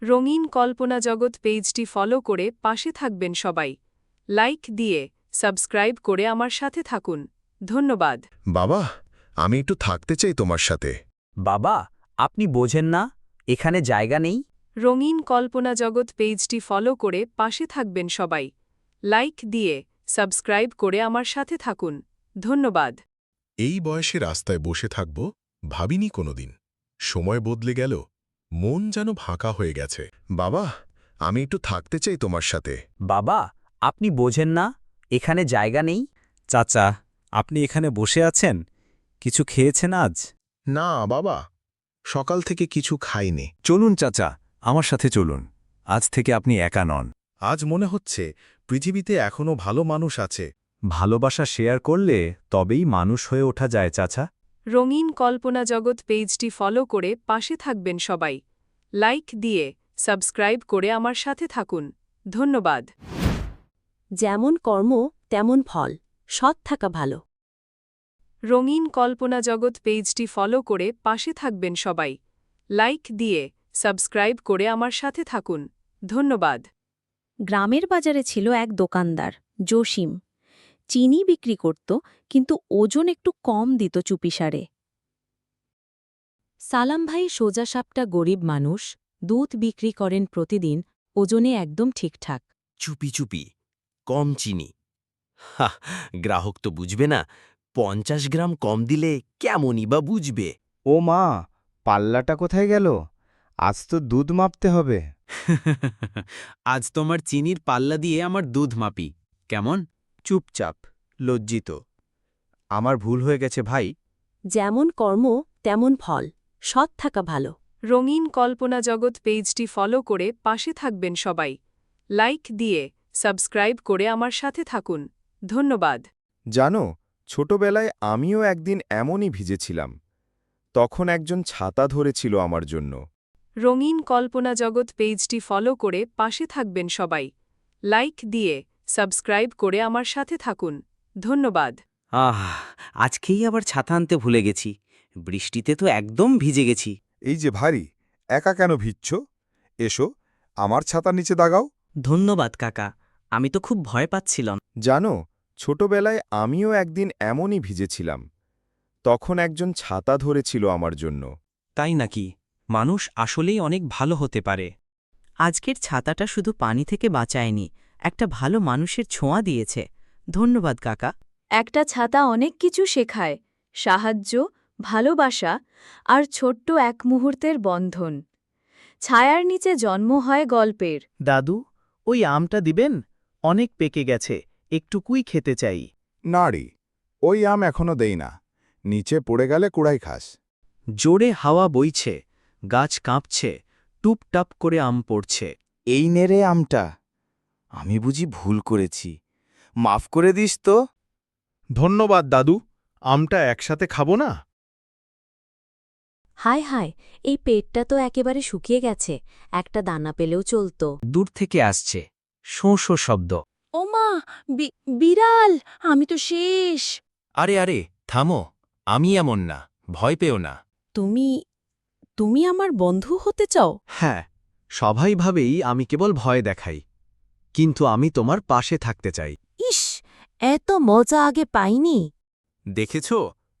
রঙিন কল্পনা জগৎ পেজটি ফলো করে পাশে থাকবেন সবাই। লাইক দিয়ে সাবস্ক্রাইব করে আমার সাথে থাকুন। ধন্যবাদ। বাবা, আমি একটু থাকতে চাই তোমার সাথে। বাবা, আপনি বোঝেন না এখানে জায়গা নেই? রঙিন কল্পনা জগৎ পেজটি ফলো করে পাশে থাকবেন সবাই। লাইক দিয়ে সাবস্ক্রাইব করে আমার সাথে থাকুন। ধন্যবাদ। এই বয়সে রাস্তায় বসে থাকব ভাবিনি কোনোদিন। সময় বদলে গেল, মন যেন ভাঁকা হয়ে গেছে। বাবা, আমি একটু থাকতে চাই তোমার সাথে। বাবা, আপনি বোঝেন না এখানে জায়গা নেই? চাচা, আপনি এখানে বসে আছেন? কিছু খেয়েছেন আজ? না বাবা, সকাল থেকে কিছু খাইনি। চলুন চাচা, আমার সাথে চলুন। আজ থেকে আপনি একা নন। আজ মনে হচ্ছে পৃথিবীতে এখনো ভালো মানুষ আছে। ভালোবাসা শেয়ার করলে তবেই মানুষ হয়ে ওঠা যায় চাচা। রঙিন কল্পনা জগৎ পেজটি ফলো করে পাশে থাকবেন সবাই। লাইক দিয়ে সাবস্ক্রাইব করে আমার সাথে থাকুন। ধন্যবাদ। যেমন কর্ম তেমন ফল, সৎ থাকা ভালো। রঙিন কল্পনা জগৎ পেজটি ফলো করে পাশে থাকবেন সবাই। লাইক দিয়ে সাবস্ক্রাইব করে আমার সাথে থাকুন। ধন্যবাদ। গ্রামের বাজারে ছিল এক দোকানদার, জসিম। চিনি বিক্রি করত, কিন্তু ওজন একটু কম দিত চুপিসারে। সালাম ভাই সোজাসাপটা গরিব মানুষ, দুধ বিক্রি করেন প্রতিদিন, ওজনে একদম ঠিকঠাক। চুপি চুপি, কম চিনি। হা, গ্রাহক তো বুঝবে না। 50 গ্রাম কম দিলে কেমনই বা বুঝবে। ও মা, পাল্লাটা কোথায় গেল? আজ তো দুধ মাপতে হবে। আজ তোমার চিনির পাল্লা দিয়ে আমার দুধ মাপি, কেমন? চুপচাপ, লজ্জিত। আমার ভুল হয়ে গেছে ভাই। যেমন কর্ম তেমন ফল, সৎ থাকা ভালো। রঙিন কল্পনা জগৎ পেজটি ফলো করে পাশে থাকবেন সবাই। লাইক দিয়ে সাবস্ক্রাইব করে আমার সাথে থাকুন। ধন্যবাদ। জানো, ছোটবেলায় আমিও একদিন এমনই ভিজেছিলাম। তখন একজন ছাতা ধরেছিল আমার জন্য। রঙিন কল্পনা জগৎ পেজটি ফলো করে পাশে থাকবেন সবাই। লাইক দিয়ে সাবস্ক্রাইব করে আমার সাথে থাকুন। ধন্যবাদ। আজকেই আবার ছাতা আনতে ভুলে গেছি। বৃষ্টিতে তো একদম ভিজে গেছি। এই যে ভারী, একা কেন ভিজছ? এসো, আমার ছাতার নিচে দাগাও। ধন্যবাদ কাকা, আমি তো খুব ভয় পাচ্ছিলাম। জানো, ছোটবেলায় আমিও একদিন এমনই ভিজেছিলাম। তখন একজন ছাতা ধরেছিল আমার জন্য। তাই নাকি? মানুষ আসলেই অনেক ভালো হতে পারে। আজকের ছাতাটা শুধু পানি থেকে বাঁচায়নি, একটা ভালো মানুষের ছোঁয়া দিয়েছে। ধন্যবাদ কাকা। একটা ছাতা অনেক কিছু শেখায়, সাহায্য, ভালোবাসা আর ছোট্ট এক মুহূর্তের বন্ধন। ছায়ার নিচে জন্ম হয় গল্পের। দাদু, ওই আমটা দিবেন? অনেক পেকে গেছে, একটুকুই খেতে চাই। না রে, ওই আম এখনো দেই না। নিচে পড়ে গেলে কুড়াই খাস। জোরে হাওয়া বইছে, গাছ কাঁপছে, টুপটাপ করে আম পড়ছে। এই নে রে আমটা। আমি বুঝি ভুল করেছি, মাফ করে দিস তো। ধন্যবাদ দাদু, আমটা একসাথে খাবো না? হায় হায়, এই পেটটা তো একেবারে শুকিয়ে গেছে, একটা দানা পেলেও চলত। দূর থেকে আসছে শোঁ শোঁ শব্দ। ওমা, বিড়াল, আমি তো শেষ। আরে আরে, থামো, আমি এমন না, ভয় পেও না। তুমি তুমি আমার বন্ধু হতে চাও? হ্যাঁ, স্বাভাবিকভাবেই আমি কেবল ভয় দেখাই, কিন্তু আমি তোমার পাশে থাকতে চাই। ইস, এত মজা আগে পাইনি। দেখেছ,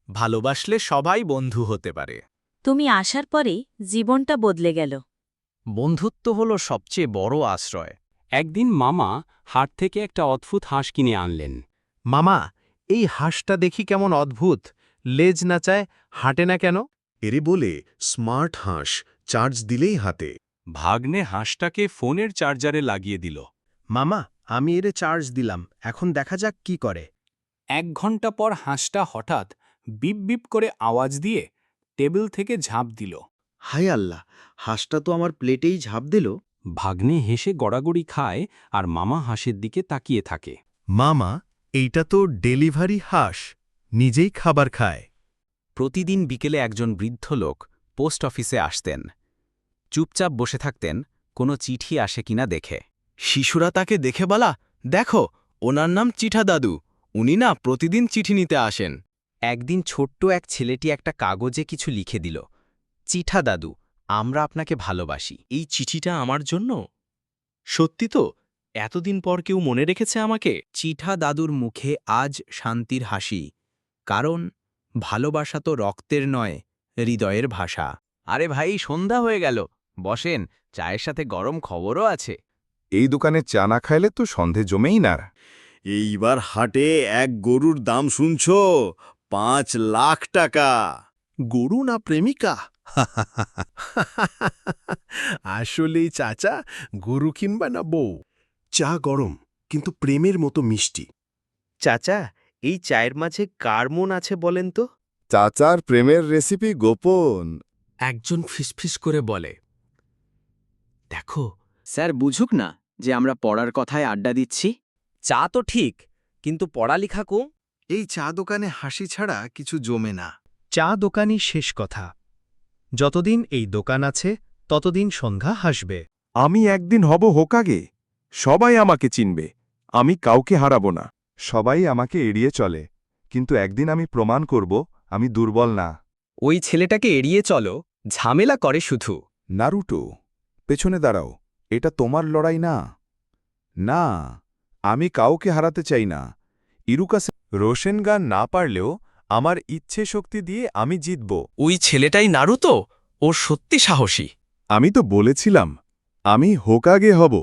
ভালোবাসলে সবাই বন্ধু হতে পারে। তুমি আসার পরেই জীবনটা বদলে গেল। বন্ধুত্ব হল সবচেয়ে বড় আশ্রয়। একদিন মামা হাট থেকে একটা অদ্ভুত হাঁস কিনে আনলেন। মামা, এই হাঁসটা দেখি কেমন অদ্ভুত, লেজ না চায়, হাঁটে না কেন? এরে বলে স্মার্ট হাঁস, চার্জ দিলেই হাতে। ভাগ্নে হাঁসটাকে ফোনের চার্জারে লাগিয়ে দিল। মামা, আমি এরে চার্জ দিলাম, এখন দেখা যাক কি করে। 1 ঘন্টা পর হাঁসটা হঠাৎ বিপ বিপ করে আওয়াজ দিয়ে টেবিল থেকে ঝাঁপ দিল। হায় আল্লাহ, হাঁসটা তো আমার প্লেটেই ঝাঁপ দিল। ভাগ্নে হেসে গড়াগড়ি খায় আর মামা হাঁসের দিকে তাকিয়ে থাকে। মামা, এইটা তো ডেলিভারি হাঁস, নিজেই খাবার খায়। প্রতিদিন বিকেলে একজন বৃদ্ধ লোক পোস্ট অফিসে আসতেন। চুপচাপ বসে থাকতেন কোনো চিঠি আসে কিনা দেখে। শিশুরা তাকে দেখে বলা, দেখো, ওনার নাম চিঠা দাদু, উনি না প্রতিদিন চিঠি নিতে আসেন। একদিন ছোট্ট এক ছেলেটি একটা কাগজে কিছু লিখে দিল। চিঠা দাদু, আমরা আপনাকে ভালোবাসি। এই চিঠিটা আমার জন্য? সত্যি তো? এতদিন পর কেউ মনে রেখেছে আমাকে? চিঠা দাদুর মুখে আজ শান্তির হাসি, কারণ ভালোবাসা তো রক্তের নয়, হৃদয়ের ভাষা। আরে ভাই, সন্ধ্যা হয়ে গেল, বসেন, চায়ের সাথে গরম খবরও আছে। এই দোকানে চা না খাইলে তো সন্ধে জমেই না। এইবার হাটে এক গরুর দাম শুনছ 5 লাখ টাকা। গরু না প্রেমিকা? আসলেই চাচা, গরু কিনবা না বউ? চা গরম, কিন্তু প্রেমের মতো মিষ্টি। চাচা, এই চায়ের মাঝে কার মন আছে বলেন তো? চাচার প্রেমের রেসিপি গোপন। একজন ফিসফিস করে বলে, দেখো। স্যার বুঝুক না যে আমরা পড়ার কথায় আড্ডা দিচ্ছি। চা তো ঠিক, কিন্তু পড়ালেখা কো? এই চা দোকানে হাসি ছাড়া কিছু জমে না। চা দোকানই শেষ কথা। যতদিন এই দোকান আছে ততদিন সন্ধ্যা হাসবে। আমি একদিন হব হোকাগে, সবাই আমাকে চিনবে, আমি কাউকে হারাবো না। সবাই আমাকে এড়িয়ে চলে, কিন্তু একদিন আমি প্রমাণ করব আমি দুর্বল না। ওই ছেলেটাকে এড়িয়ে চলো, ঝামেলা করে শুধু। নারুটো, পেছনে দাঁড়াও, এটা তোমার লড়াই না। না, আমি কাউকে হারাতে চাই না। ইরুকাসে রোশেনগান না পারলেও আমার ইচ্ছে শক্তি দিয়ে আমি জিতব। ওই ছেলেটাই নারুতো? ও সত্যি সাহসী। আমি তো বলেছিলাম আমি হোকাগে হব।